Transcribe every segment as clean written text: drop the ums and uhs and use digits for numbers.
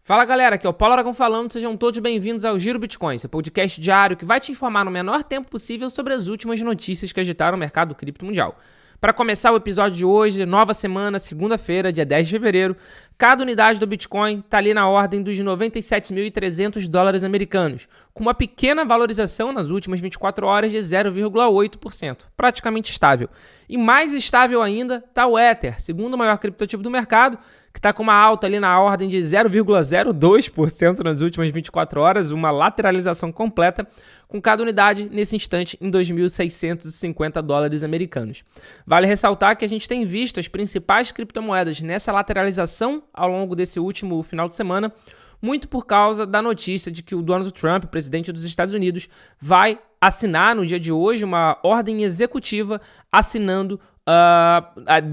Fala galera, aqui é o Paulo Aragão falando, sejam todos bem-vindos ao Giro Bitcoin, seu podcast diário que vai te informar no menor tempo possível sobre as últimas notícias que agitaram o mercado cripto mundial. Para começar o episódio de hoje, nova semana, segunda-feira, dia 10 de fevereiro, cada unidade do Bitcoin está ali na ordem dos 97.300 dólares americanos, com uma pequena valorização nas últimas 24 horas de 0,8%, praticamente estável. E mais estável ainda está o Ether, segundo maior criptoativo do mercado, que está com uma alta ali na ordem de 0,02% nas últimas 24 horas, uma lateralização completa, com cada unidade, nesse instante, em 2.650 dólares americanos. Vale ressaltar que a gente tem visto as principais criptomoedas nessa lateralização ao longo desse último final de semana, muito por causa da notícia de que o Donald Trump, presidente dos Estados Unidos, vai assinar no dia de hoje uma ordem executiva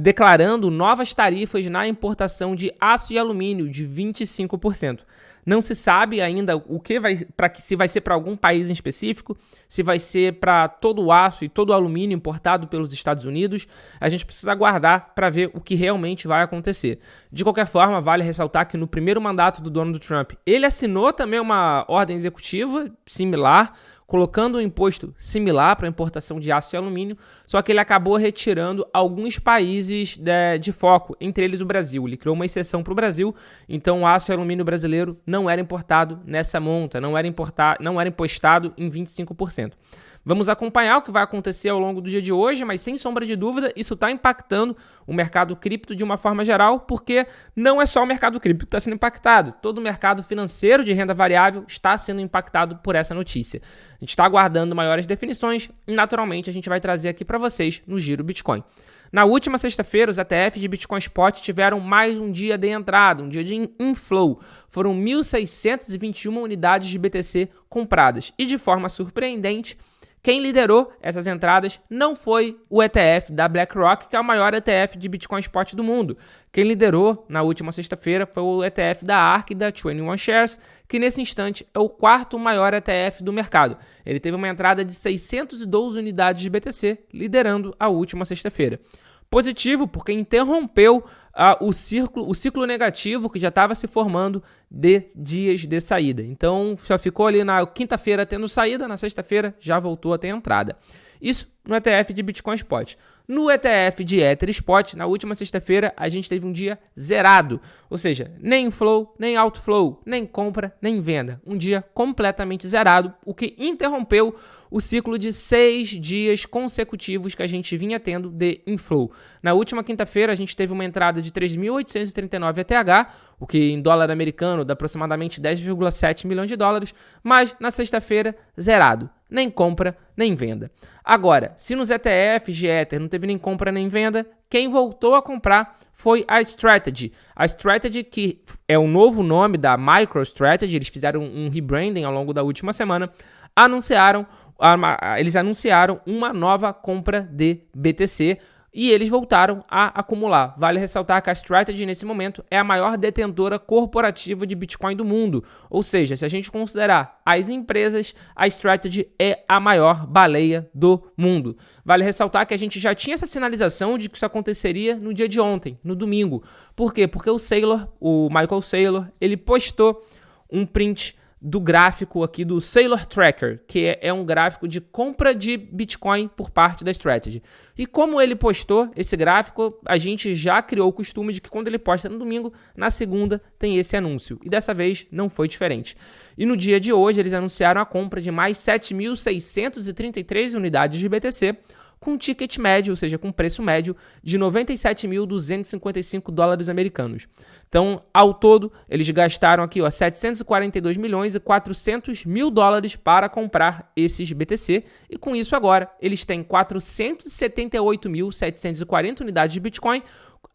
declarando novas tarifas na importação de aço e alumínio de 25%. Não se sabe ainda se vai ser para algum país em específico, se vai ser para todo o aço e todo o alumínio importado pelos Estados Unidos. A gente precisa aguardar para ver o que realmente vai acontecer. De qualquer forma, vale ressaltar que no primeiro mandato do Donald Trump, ele assinou também uma ordem executiva similar, colocando um imposto similar para a importação de aço e alumínio, só que ele acabou retirando alguns países de foco, entre eles o Brasil. Ele criou uma exceção para o Brasil, então o aço e alumínio brasileiro não era importado nessa monta, não era impostado em 25%. Vamos acompanhar o que vai acontecer ao longo do dia de hoje, mas sem sombra de dúvida, isso está impactando o mercado cripto de uma forma geral, porque não é só o mercado cripto que está sendo impactado. Todo o mercado financeiro de renda variável está sendo impactado por essa notícia. A gente está aguardando maiores definições e, naturalmente, a gente vai trazer aqui para vocês no Giro Bitcoin. Na última sexta-feira, os ETFs de Bitcoin Spot tiveram mais um dia de entrada, um dia de inflow. Foram 1.621 unidades de BTC compradas e, de forma surpreendente, quem liderou essas entradas não foi o ETF da BlackRock, que é o maior ETF de Bitcoin Spot do mundo. Quem liderou na última sexta-feira foi o ETF da ARK e da 21 Shares, que nesse instante é o quarto maior ETF do mercado. Ele teve uma entrada de 612 unidades de BTC, liderando a última sexta-feira. Positivo porque interrompeu o ciclo negativo que já estava se formando de dias de saída. Então, só ficou ali na quinta-feira tendo saída, na sexta-feira já voltou a ter entrada. Isso no ETF de Bitcoin Spot. No ETF de Ether Spot, na última sexta-feira, a gente teve um dia zerado. Ou seja, nem inflow, nem outflow, nem compra, nem venda. Um dia completamente zerado, o que interrompeu o ciclo de 6 dias consecutivos que a gente vinha tendo de inflow. Na última quinta-feira, a gente teve uma entrada de 3.839 ETH, o que em dólar americano dá aproximadamente 10,7 milhões de dólares, mas na sexta-feira, zerado. Nem compra, nem venda. Agora, se nos ETFs de Ether não teve nem compra nem venda, quem voltou a comprar foi a Strategy. A Strategy, que é o novo nome da MicroStrategy, eles fizeram um rebranding ao longo da última semana, eles anunciaram uma nova compra de BTC, e eles voltaram a acumular. Vale ressaltar que a Strategy, nesse momento, é a maior detentora corporativa de Bitcoin do mundo. Ou seja, se a gente considerar as empresas, a Strategy é a maior baleia do mundo. Vale ressaltar que a gente já tinha essa sinalização de que isso aconteceria no dia de ontem, no domingo. Por quê? Porque o Michael Saylor, ele postou um print do gráfico aqui do Saylor Tracker, que é um gráfico de compra de Bitcoin por parte da Strategy. E como ele postou esse gráfico, a gente já criou o costume de que quando ele posta no domingo, na segunda tem esse anúncio. E dessa vez não foi diferente. E no dia de hoje eles anunciaram a compra de mais 7.633 unidades de BTC, com ticket médio, ou seja, com preço médio de 97.255 dólares americanos. Então, ao todo, eles gastaram aqui 742 milhões e 400 mil dólares para comprar esses BTC, e com isso agora eles têm 478.740 unidades de Bitcoin,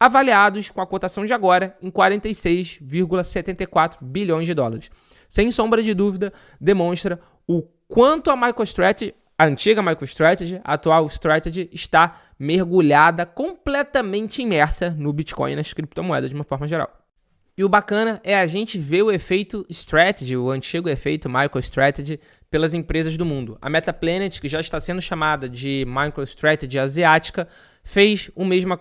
avaliados com a cotação de agora em 46,74 bilhões de dólares. Sem sombra de dúvida, demonstra o quanto a MicroStrategy, a antiga MicroStrategy, a atual Strategy, está mergulhada, completamente imersa no Bitcoin e nas criptomoedas de uma forma geral. E o bacana é a gente ver o efeito Strategy, o antigo efeito MicroStrategy, pelas empresas do mundo. A Metaplanet, que já está sendo chamada de MicroStrategy asiática,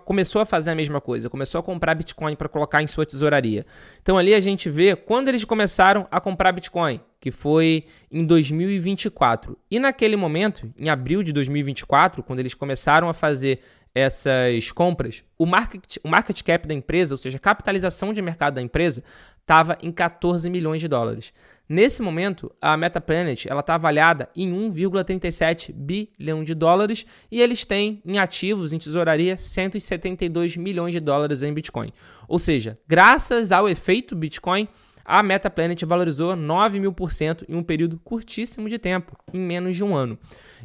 começou a fazer a mesma coisa, começou a comprar Bitcoin para colocar em sua tesouraria. Então ali a gente vê quando eles começaram a comprar Bitcoin, que foi em 2024. E naquele momento, em abril de 2024, quando eles começaram a fazer essas compras, o market cap da empresa, ou seja, a capitalização de mercado da empresa, estava em 14 milhões de dólares. Nesse momento, a Metaplanet está avaliada em 1,37 bilhão de dólares e eles têm em ativos, em tesouraria, 172 milhões de dólares em Bitcoin. Ou seja, graças ao efeito Bitcoin, a Metaplanet valorizou 9.000% em um período curtíssimo de tempo, em menos de um ano.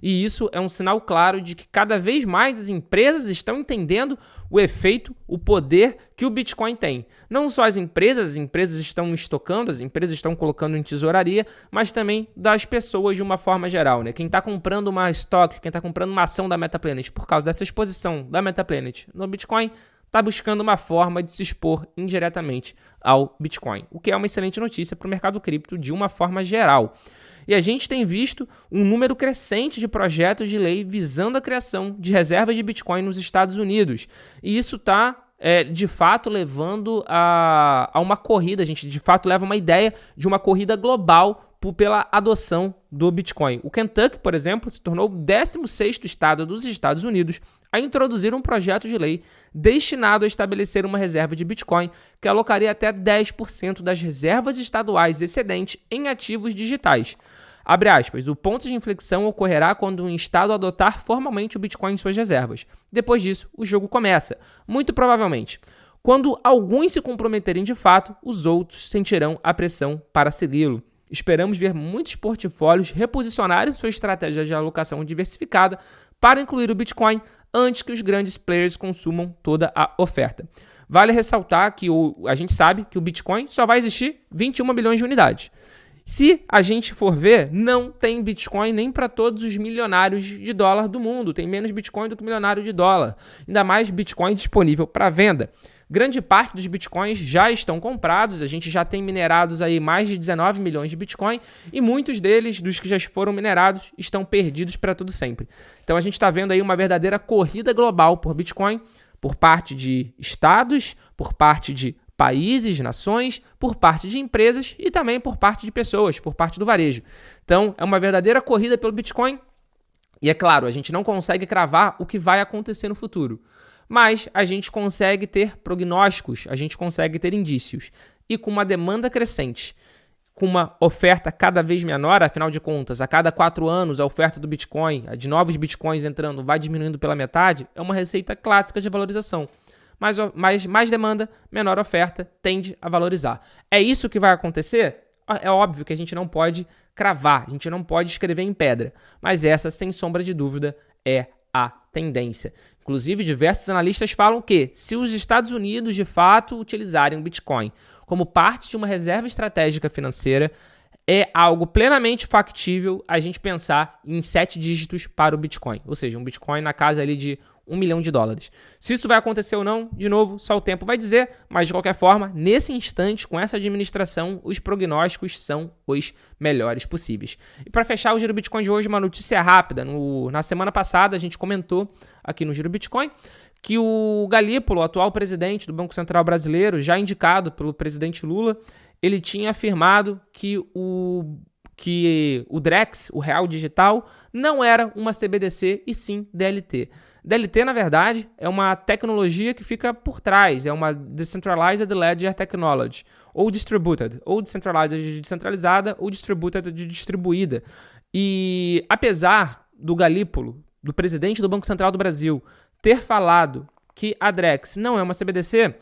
E isso é um sinal claro de que cada vez mais as empresas estão entendendo o efeito, o poder que o Bitcoin tem. Não só as empresas estão estocando, as empresas estão colocando em tesouraria, mas também das pessoas de uma forma geral, né? Quem está comprando uma stock, quem está comprando uma ação da Metaplanet por causa dessa exposição da Metaplanet no Bitcoin, está buscando uma forma de se expor indiretamente ao Bitcoin, o que é uma excelente notícia para o mercado cripto de uma forma geral. E a gente tem visto um número crescente de projetos de lei visando a criação de reservas de Bitcoin nos Estados Unidos. E isso está, de fato, levando a uma corrida. A gente, de fato, leva uma ideia de uma corrida global pela adoção do Bitcoin. O Kentucky, por exemplo, se tornou o 16º estado dos Estados Unidos a introduzir um projeto de lei destinado a estabelecer uma reserva de Bitcoin que alocaria até 10% das reservas estaduais excedentes em ativos digitais. Abre aspas, o ponto de inflexão ocorrerá quando um estado adotar formalmente o Bitcoin em suas reservas. Depois disso, o jogo começa. Muito provavelmente, quando alguns se comprometerem de fato, os outros sentirão a pressão para segui-lo. Esperamos ver muitos portfólios reposicionarem sua estratégia de alocação diversificada para incluir o Bitcoin antes que os grandes players consumam toda a oferta. Vale ressaltar que a gente sabe que o Bitcoin só vai existir 21 bilhões de unidades. Se a gente for ver, não tem Bitcoin nem para todos os milionários de dólar do mundo. Tem menos Bitcoin do que milionário de dólar. Ainda mais Bitcoin disponível para venda. Grande parte dos Bitcoins já estão comprados, a gente já tem minerados aí mais de 19 milhões de Bitcoin e muitos deles, dos que já foram minerados, estão perdidos para tudo sempre. Então a gente está vendo aí uma verdadeira corrida global por Bitcoin, por parte de estados, por parte de países, nações, por parte de empresas e também por parte de pessoas, por parte do varejo. Então é uma verdadeira corrida pelo Bitcoin e é claro, a gente não consegue cravar o que vai acontecer no futuro. Mas a gente consegue ter prognósticos, a gente consegue ter indícios. E com uma demanda crescente, com uma oferta cada vez menor, afinal de contas, a cada 4 anos a oferta do Bitcoin, a de novos Bitcoins entrando, vai diminuindo pela metade, é uma receita clássica de valorização. Mais demanda, menor oferta, tende a valorizar. É isso que vai acontecer? É óbvio que a gente não pode cravar, a gente não pode escrever em pedra. Mas essa, sem sombra de dúvida, é a tendência. Inclusive, diversos analistas falam que, se os Estados Unidos de fato utilizarem o Bitcoin como parte de uma reserva estratégica financeira, é algo plenamente factível a gente pensar em 7 dígitos para o Bitcoin. Ou seja, um Bitcoin na casa ali de $1 milhão. Se isso vai acontecer ou não, de novo, só o tempo vai dizer, mas de qualquer forma, nesse instante, com essa administração, os prognósticos são os melhores possíveis. E para fechar o Giro Bitcoin de hoje, uma notícia rápida. Na semana passada, a gente comentou aqui no Giro Bitcoin que o Galípolo, o atual presidente do Banco Central Brasileiro, já indicado pelo presidente Lula, ele tinha afirmado que o DREX, o Real Digital, não era uma CBDC e sim DLT. DLT, na verdade, é uma tecnologia que fica por trás, é uma Decentralized Ledger Technology, ou Distributed, ou Decentralized de descentralizada, ou Distributed de distribuída. E apesar do Galípolo, do presidente do Banco Central do Brasil, ter falado que a DREX não é uma CBDC,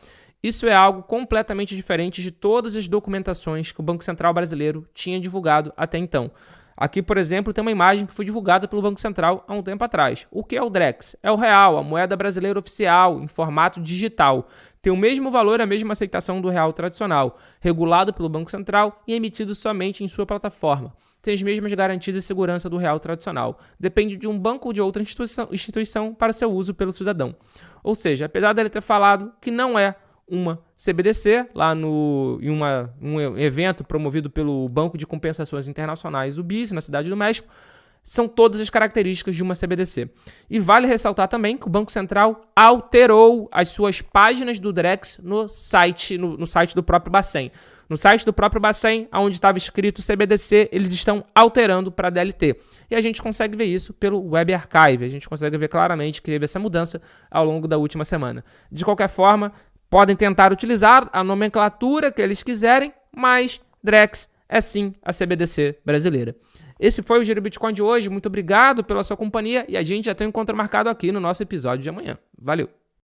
isso é algo completamente diferente de todas as documentações que o Banco Central brasileiro tinha divulgado até então. Aqui, por exemplo, tem uma imagem que foi divulgada pelo Banco Central há um tempo atrás. O que é o DREX? É o real, a moeda brasileira oficial, em formato digital. Tem o mesmo valor, a mesma aceitação do real tradicional, regulado pelo Banco Central e emitido somente em sua plataforma. Tem as mesmas garantias e segurança do real tradicional. Depende de um banco ou de outra instituição para seu uso pelo cidadão. Ou seja, apesar dele ter falado que não é uma CBDC, lá em um evento promovido pelo Banco de Compensações Internacionais, o BIS, na Cidade do México. São todas as características de uma CBDC. E vale ressaltar também que o Banco Central alterou as suas páginas do Drex no site do próprio Bacen. No site do próprio Bacen, onde estava escrito CBDC, eles estão alterando para DLT. E a gente consegue ver isso pelo Web Archive. A gente consegue ver claramente que teve essa mudança ao longo da última semana. De qualquer forma, podem tentar utilizar a nomenclatura que eles quiserem, mas Drex é sim a CBDC brasileira. Esse foi o Giro Bitcoin de hoje. Muito obrigado pela sua companhia e a gente já tem um encontro marcado aqui no nosso episódio de amanhã. Valeu!